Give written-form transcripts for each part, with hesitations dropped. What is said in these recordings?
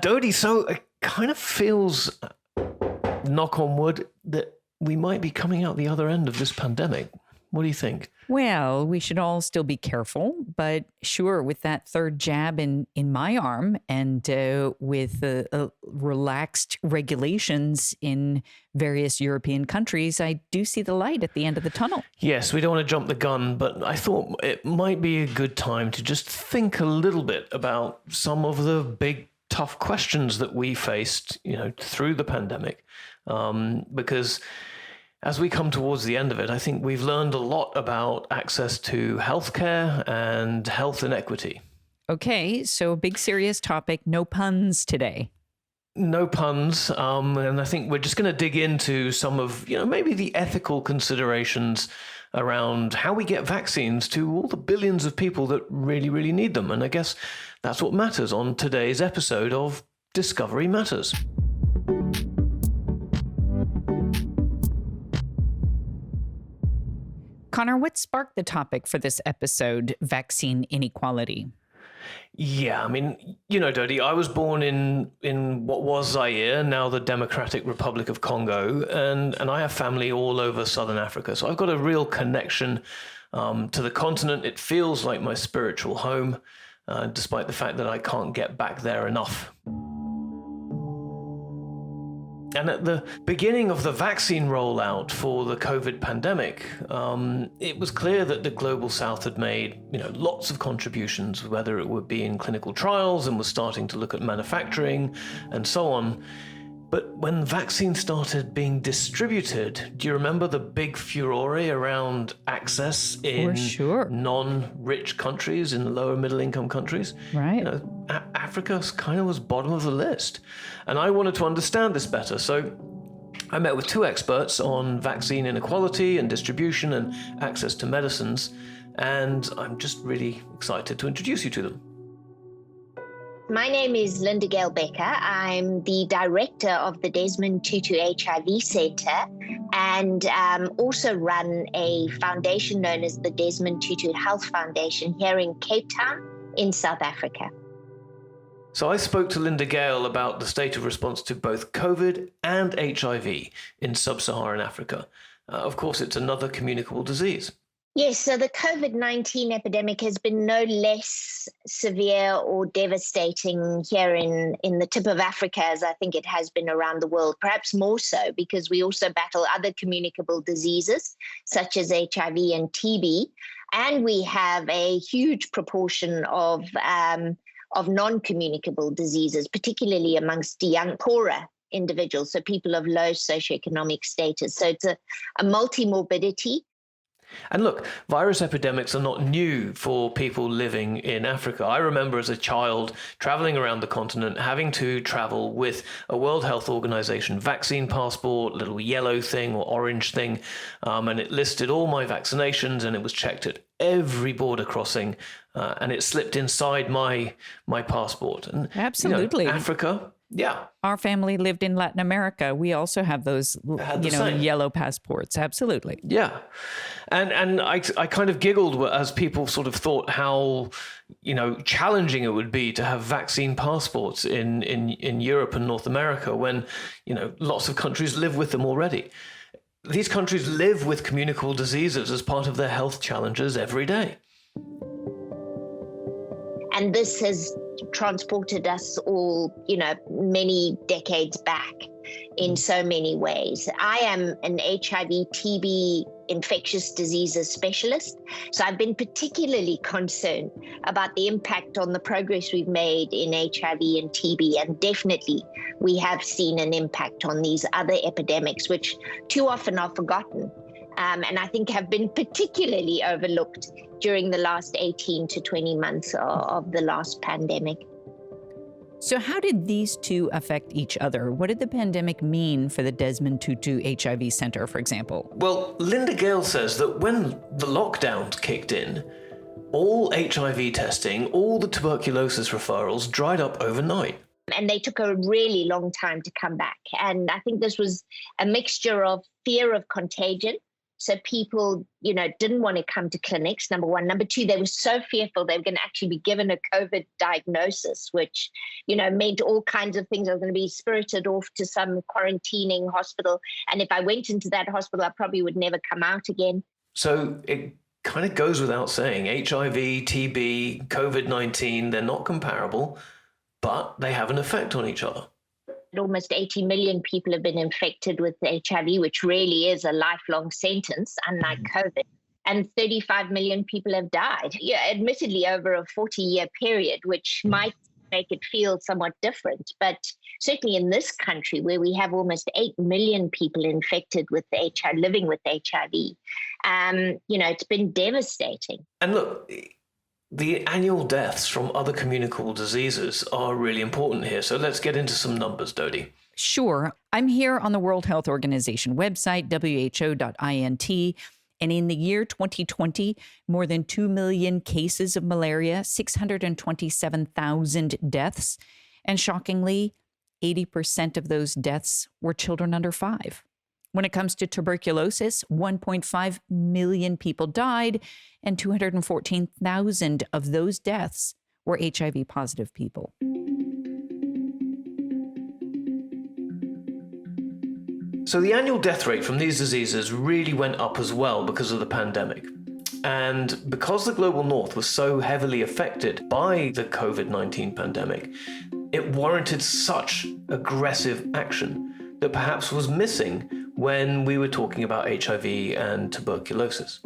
Dodie, so it kind of feels, knock on wood, that we might be coming out the other end of this pandemic. What do you think? Well, we should all still be careful, but sure, with that third jab in my arm and with relaxed regulations in various European countries, I do see the light at the end of the tunnel. Yes, we don't want to jump the gun, but I thought it might be a good time to just think a little bit about some of the big, tough questions that we faced, through the pandemic, because as we come towards the end of it, I think we've learned a lot about access to healthcare and health inequity. Okay, so a big serious topic, no puns today. No puns, and I think we're just going to dig into some of, maybe the ethical considerations around how we get vaccines to all the billions of people that really, really need them. And I guess that's what matters on today's episode of Discovery Matters. Connor, what sparked the topic for this episode, vaccine inequality? Yeah, I mean, Dodie, I was born in what was Zaire, now the Democratic Republic of Congo, and I have family all over Southern Africa. So I've got a real connection to the continent. It feels like my spiritual home, despite the fact that I can't get back there enough. And at the beginning of the vaccine rollout for the COVID pandemic, it was clear that the Global South had made, lots of contributions, whether it would be in clinical trials and was starting to look at manufacturing and so on. But when vaccines started being distributed, do you remember the big furore around access in non-rich countries, in lower middle-income countries? Right. Africa kind of was bottom of the list. And I wanted to understand this better. So I met with two experts on vaccine inequality and distribution and access to medicines. And I'm just really excited to introduce you to them. My name is Linda-Gail Bekker. I'm the director of the Desmond Tutu HIV Center and also run a foundation known as the Desmond Tutu Health Foundation here in Cape Town in South Africa. So I spoke to Linda-Gail about the state of response to both COVID and HIV in sub-Saharan Africa. Of course, it's another communicable disease. Yes, so the COVID-19 epidemic has been no less severe or devastating here in the tip of Africa as I think it has been around the world, perhaps more so because we also battle other communicable diseases such as HIV and TB, and we have a huge proportion of non-communicable diseases, particularly amongst young, poorer individuals, so people of low socioeconomic status. So it's a multi-morbidity. And look, virus epidemics are not new for people living in Africa. I remember as a child traveling around the continent, having to travel with a World Health Organization vaccine passport, little yellow thing or orange thing, and it listed all my vaccinations and it was checked at every border crossing, and it slipped inside my passport. And absolutely, Africa. Yeah. Our family lived in Latin America. We also have those, yellow passports. Absolutely. Yeah. And I kind of giggled as people sort of thought how, challenging it would be to have vaccine passports in Europe and North America when, lots of countries live with them already. These countries live with communicable diseases as part of their health challenges every day. And this has transported us all, many decades back in so many ways. I am an HIV, TB, infectious diseases specialist, so I've been particularly concerned about the impact on the progress we've made in HIV and TB, and definitely we have seen an impact on these other epidemics, which too often are forgotten, and I think have been particularly overlooked during the last 18 to 20 months of the last pandemic. So how did these two affect each other? What did the pandemic mean for the Desmond Tutu HIV Center, for example? Well, Linda-Gail says that when the lockdowns kicked in, all HIV testing, all the tuberculosis referrals dried up overnight. And they took a really long time to come back. And I think this was a mixture of fear of contagion. So people, didn't want to come to clinics, number one. Number two, they were so fearful they were going to actually be given a COVID diagnosis, which, meant all kinds of things. I was going to be spirited off to some quarantining hospital. And if I went into that hospital, I probably would never come out again. So it kind of goes without saying, HIV, TB, COVID-19, they're not comparable, but they have an effect on each other. Almost 80 million people have been infected with HIV, which really is a lifelong sentence, unlike COVID. And 35 million people have died, admittedly over a 40-year period, which might make it feel somewhat different. But certainly in this country, where we have almost 8 million people infected with HIV, living with HIV, it's been devastating. And look, the annual deaths from other communicable diseases are really important here. So let's get into some numbers, Dodie. Sure. I'm here on the World Health Organization website, who.int. And in the year 2020, more than 2 million cases of malaria, 627,000 deaths. And shockingly, 80% of those deaths were children under 5. When it comes to tuberculosis, 1.5 million people died, and 214,000 of those deaths were HIV positive people. So the annual death rate from these diseases really went up as well because of the pandemic. And because the global north was so heavily affected by the COVID-19 pandemic, it warranted such aggressive action that perhaps was missing when we were talking about HIV and tuberculosis.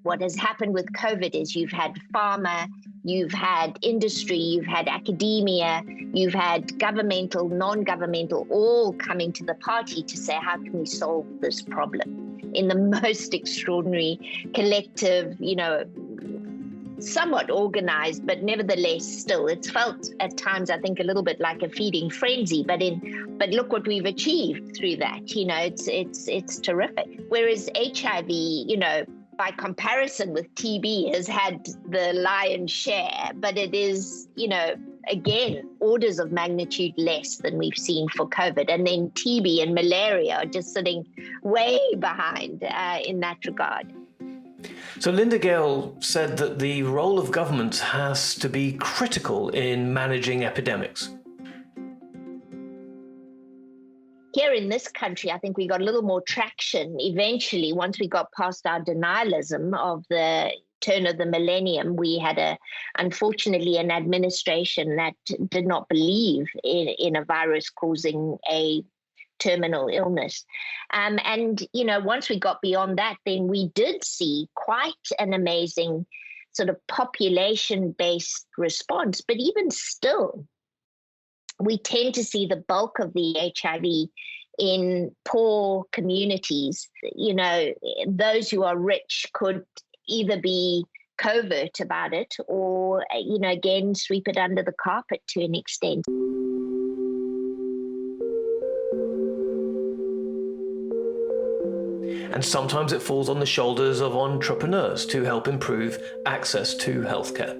What has happened with COVID is you've had pharma, you've had industry, you've had academia, you've had governmental, non-governmental, all coming to the party to say, how can we solve this problem in the most extraordinary, collective, somewhat organized, but nevertheless still. It's felt at times, I think, a little bit like a feeding frenzy, but look what we've achieved through that. It's terrific. Whereas HIV, by comparison with TB, has had the lion's share, but it is, again, orders of magnitude less than we've seen for COVID. And then TB and malaria are just sitting way behind in that regard. So Linda-Gail said that the role of government has to be critical in managing epidemics. Here in this country, I think we got a little more traction eventually once we got past our denialism of the turn of the millennium. We had unfortunately an administration that did not believe in a virus causing a terminal illness. Once we got beyond that, then we did see quite an amazing sort of population-based response. But even still, we tend to see the bulk of the HIV in poor communities. Those who are rich could either be covert about it or, again, sweep it under the carpet to an extent. And sometimes it falls on the shoulders of entrepreneurs to help improve access to healthcare.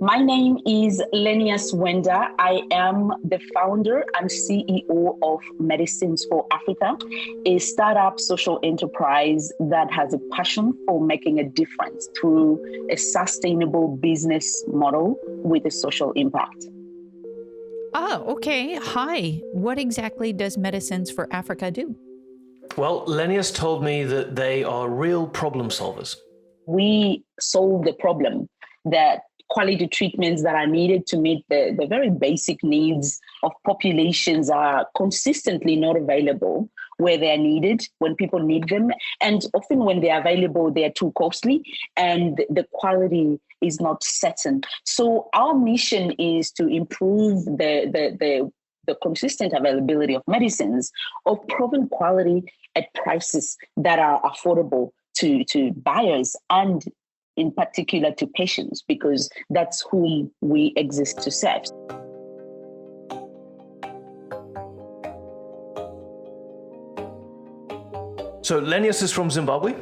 My name is Lenias Hwenda. I am the founder and CEO of Medicines for Africa, a startup social enterprise that has a passion for making a difference through a sustainable business model with a social impact. Oh, okay. Hi. What exactly does Medicines for Africa do? Well, Lenias told me that they are real problem solvers. We solve the problem that quality treatments that are needed to meet the very basic needs of populations are consistently not available where they're needed, when people need them. And often when they're available, they're too costly and the quality is not certain. So our mission is to improve the consistent availability of medicines of proven quality at prices that are affordable to buyers and in particular to patients, because that's whom we exist to serve. So Lenias is from Zimbabwe,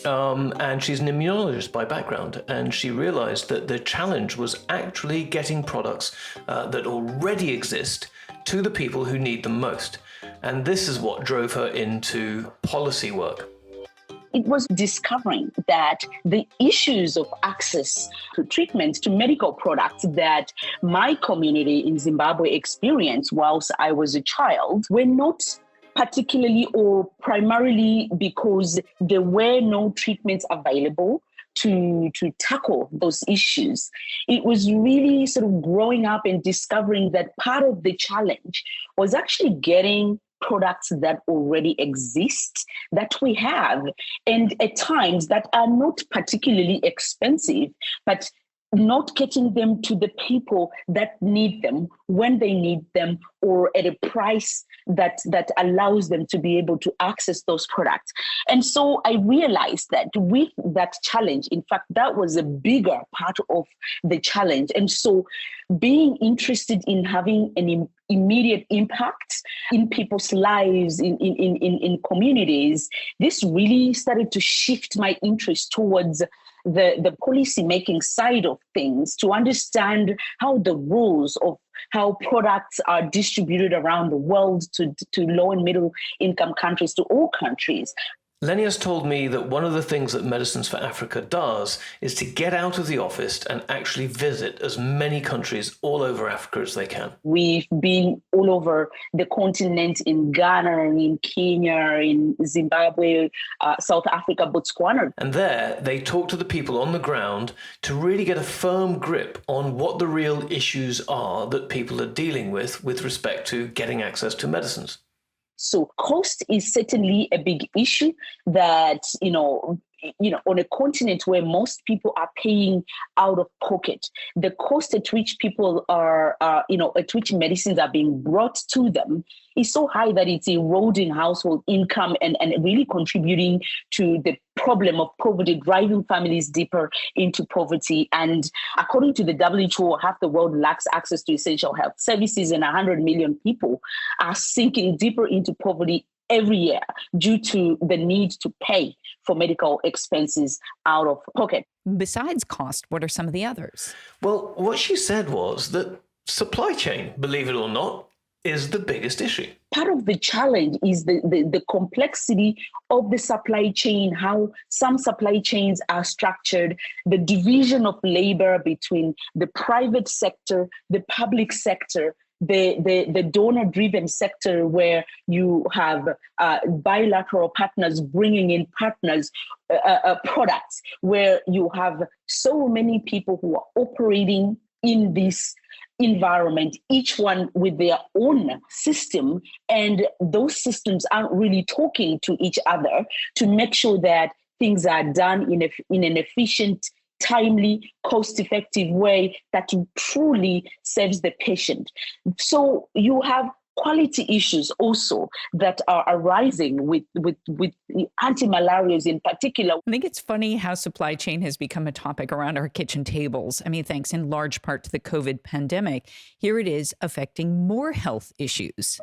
and she's an immunologist by background, and she realized that the challenge was actually getting products that already exist to the people who need them most. And this is what drove her into policy work. It was discovering that the issues of access to treatments, to medical products that my community in Zimbabwe experienced whilst I was a child were not particularly or primarily because there were no treatments available to tackle those issues. It was really sort of growing up and discovering that part of the challenge was actually getting products that already exist, that we have, and at times that are not particularly expensive, but not getting them to the people that need them when they need them, or at a price that allows them to be able to access those products. And so I realized that with that challenge, in fact, that was a bigger part of the challenge. And so being interested in having an immediate impact in people's lives, in communities, this really started to shift my interest towards the policy making side of things, to understand how the rules of how products are distributed around the world to low and middle income countries, to all countries. Lenias told me that one of the things that Medicines for Africa does is to get out of the office and actually visit as many countries all over Africa as they can. We've been all over the continent, in Ghana, in Kenya, in Zimbabwe, South Africa, Botswana. And there, they talk to the people on the ground to really get a firm grip on what the real issues are that people are dealing with respect to getting access to medicines. So cost is certainly a big issue that, on a continent where most people are paying out of pocket, the cost at which people are, at which medicines are being brought to them is so high that it's eroding household income and really contributing to the problem of poverty, driving families deeper into poverty. And according to the WHO, half the world lacks access to essential health services, and 100 million people are sinking deeper into poverty every year due to the need to pay for medical expenses out of pocket. Besides cost, what are some of the others? Well, what she said was that supply chain, believe it or not, is the biggest issue. Part of the challenge is the complexity of the supply chain, how some supply chains are structured, the division of labor between the private sector, the public sector, the donor-driven sector, where you have bilateral partners bringing in partners, products, where you have so many people who are operating in this environment, each one with their own system, and those systems aren't really talking to each other to make sure that things are done in an efficient, timely, cost-effective way that truly serves the patient. So you have quality issues also that are arising with anti-malarials in particular. I think it's funny how supply chain has become a topic around our kitchen tables. I mean, thanks in large part to the COVID pandemic. Here it is affecting more health issues.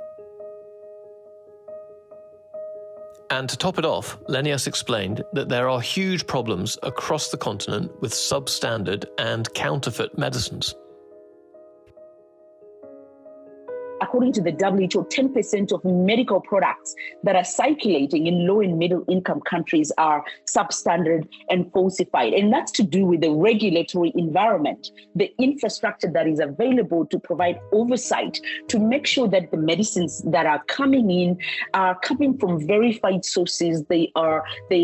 And to top it off, Lenias explained that there are huge problems across the continent with substandard and counterfeit medicines. According to the WHO, 10% of medical products that are circulating in low and middle income countries are substandard and falsified. And that's to do with the regulatory environment, the infrastructure that is available to provide oversight to make sure that the medicines that are coming in are coming from verified sources. They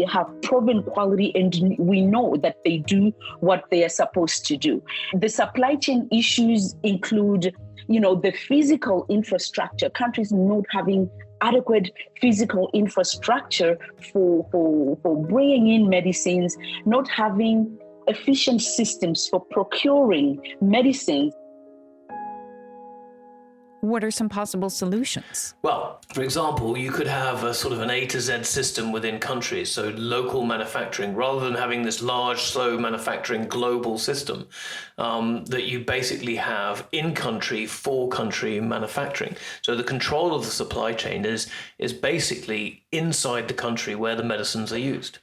have proven quality, and we know that they do what they are supposed to do. The supply chain issues include the physical infrastructure, countries not having adequate physical infrastructure for bringing in medicines, not having efficient systems for procuring medicines. What are some possible solutions? Well, for example, you could have a sort of an A to Z system within countries, so local manufacturing, rather than having this large, slow manufacturing global system that you basically have in-country, for-country manufacturing. So the control of the supply chain is basically inside the country where the medicines are used.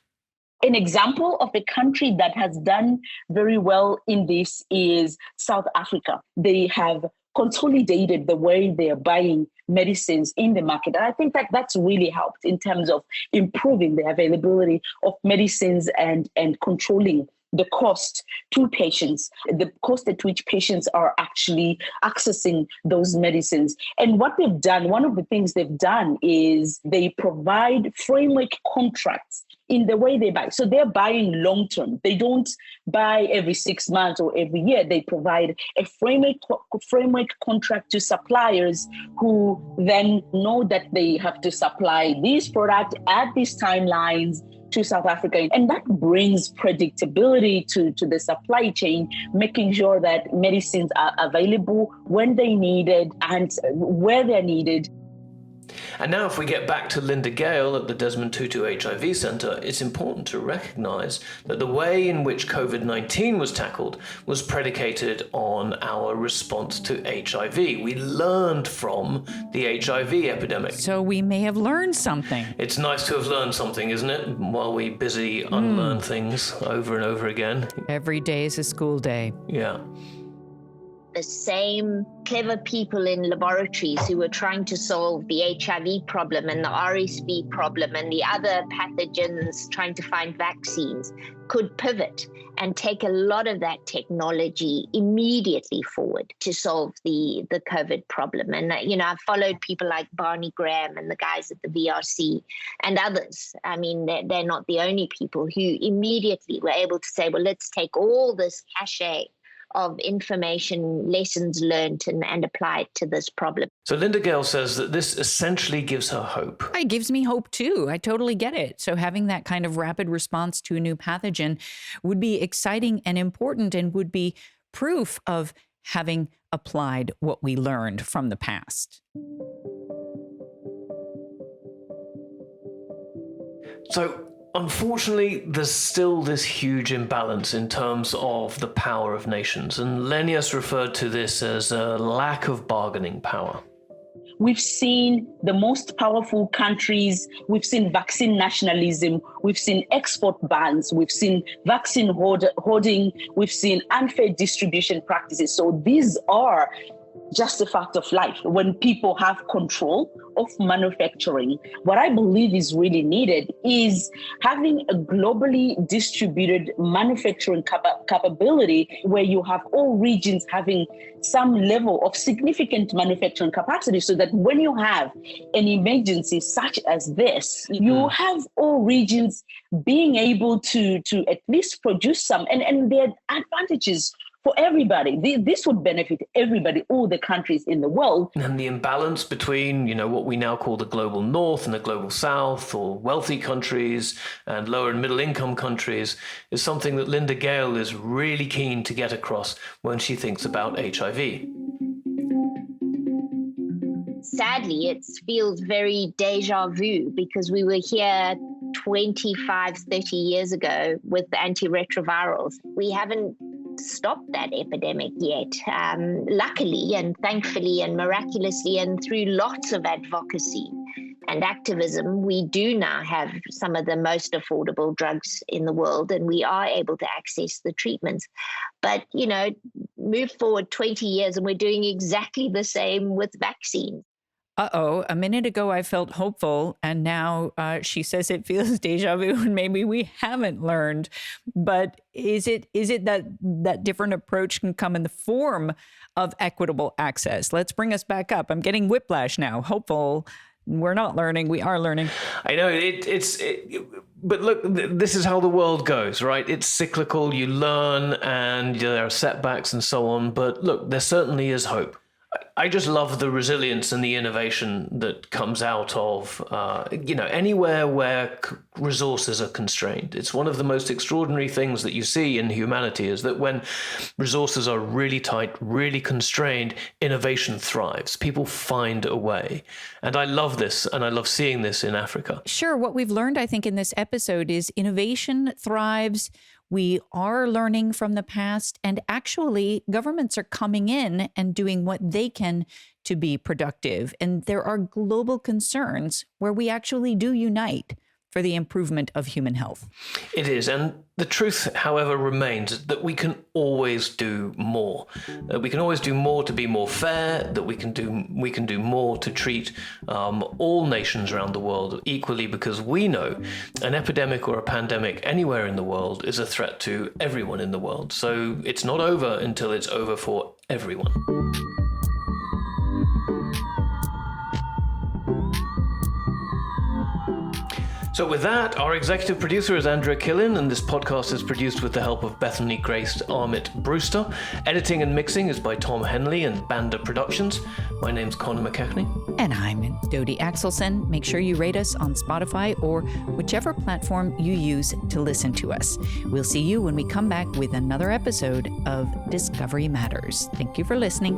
An example of a country that has done very well in this is South Africa. They have consolidated the way they are buying medicines in the market. And I think that that's really helped in terms of improving the availability of medicines and controlling the cost to patients, the cost at which patients are actually accessing those medicines. And what they've done, one of the things they've done is they provide framework contracts in the way they buy. So they're buying long-term. They don't buy every 6 months or every year. They provide a framework contract to suppliers who then know that they have to supply these products at these timelines to South Africa. And that brings predictability to the supply chain, making sure that medicines are available when they needed and where they're needed. And now if we get back to Linda-Gail at the Desmond Tutu HIV Center, it's important to recognize that the way in which COVID-19 was tackled was predicated on our response to HIV. We learned from the HIV epidemic. So we may have learned something. It's nice to have learned something, isn't it? While we busy unlearn things over and over again. Every day is a school day. Yeah. The same clever people in laboratories who were trying to solve the HIV problem and the RSV problem and the other pathogens trying to find vaccines could pivot and take a lot of that technology immediately forward to solve the COVID problem. And, I've followed people like Barney Graham and the guys at the VRC and others. I mean, they're not the only people who immediately were able to say, well, let's take all this cachet of information, lessons learned, and apply it to this problem. So Linda-Gail says that this essentially gives her hope. It gives me hope too. I totally get it. So having that kind of rapid response to a new pathogen would be exciting and important and would be proof of having applied what we learned from the past. So unfortunately, there's still this huge imbalance in terms of the power of nations, and Lenias referred to this as a lack of bargaining power. We've seen the most powerful countries, we've seen vaccine nationalism, we've seen export bans, we've seen vaccine hoarding, we've seen unfair distribution practices. So these are just a fact of life. When people have control of manufacturing, what I believe is really needed is having a globally distributed manufacturing capability where you have all regions having some level of significant manufacturing capacity, so that when you have an emergency such as this, you have all regions being able to at least produce some, and there are advantages for everybody. This would benefit everybody, all the countries in the world. And the imbalance between, what we now call the global north and the global south, or wealthy countries and lower and middle income countries, is something that Linda-Gail is really keen to get across when she thinks about HIV. Sadly, it feels very deja vu because we were here 25, 30 years ago with the antiretrovirals. We haven't stopped that epidemic yet. Luckily and thankfully and miraculously and through lots of advocacy and activism, we do now have some of the most affordable drugs in the world, and we are able to access the treatments. But, move forward 20 years and we're doing exactly the same with vaccines. A minute ago I felt hopeful, and now she says it feels deja vu, and maybe we haven't learned. But is it that different approach can come in the form of equitable access? Let's bring us back up. I'm getting whiplash now. Hopeful. We're not learning. We are learning. I know but look, this is how the world goes, right? It's cyclical. You learn, and there are setbacks and so on. But look, there certainly is hope. I just love the resilience and the innovation that comes out of, anywhere where resources are constrained. It's one of the most extraordinary things that you see in humanity, is that when resources are really tight, really constrained, innovation thrives. People find a way. And I love this, and I love seeing this in Africa. Sure. What we've learned, I think, in this episode is innovation thrives. We are learning from the past, and actually governments are coming in and doing what they can to be productive. And there are global concerns where we actually do unite for the improvement of human health. It is. And the truth, however, remains that we can always do more. We can always do more to be more fair, that we can do more to treat all nations around the world equally, because we know an epidemic or a pandemic anywhere in the world is a threat to everyone in the world. So it's not over until it's over for everyone. So with that, our executive producer is Andrea Killen, and this podcast is produced with the help of Bethany Grace Armit Brewster. Editing and mixing is by Tom Henley and Banda Productions. My name's Conor McKechnie. And I'm Dodie Axelson. Make sure you rate us on Spotify or whichever platform you use to listen to us. We'll see you when we come back with another episode of Discovery Matters. Thank you for listening.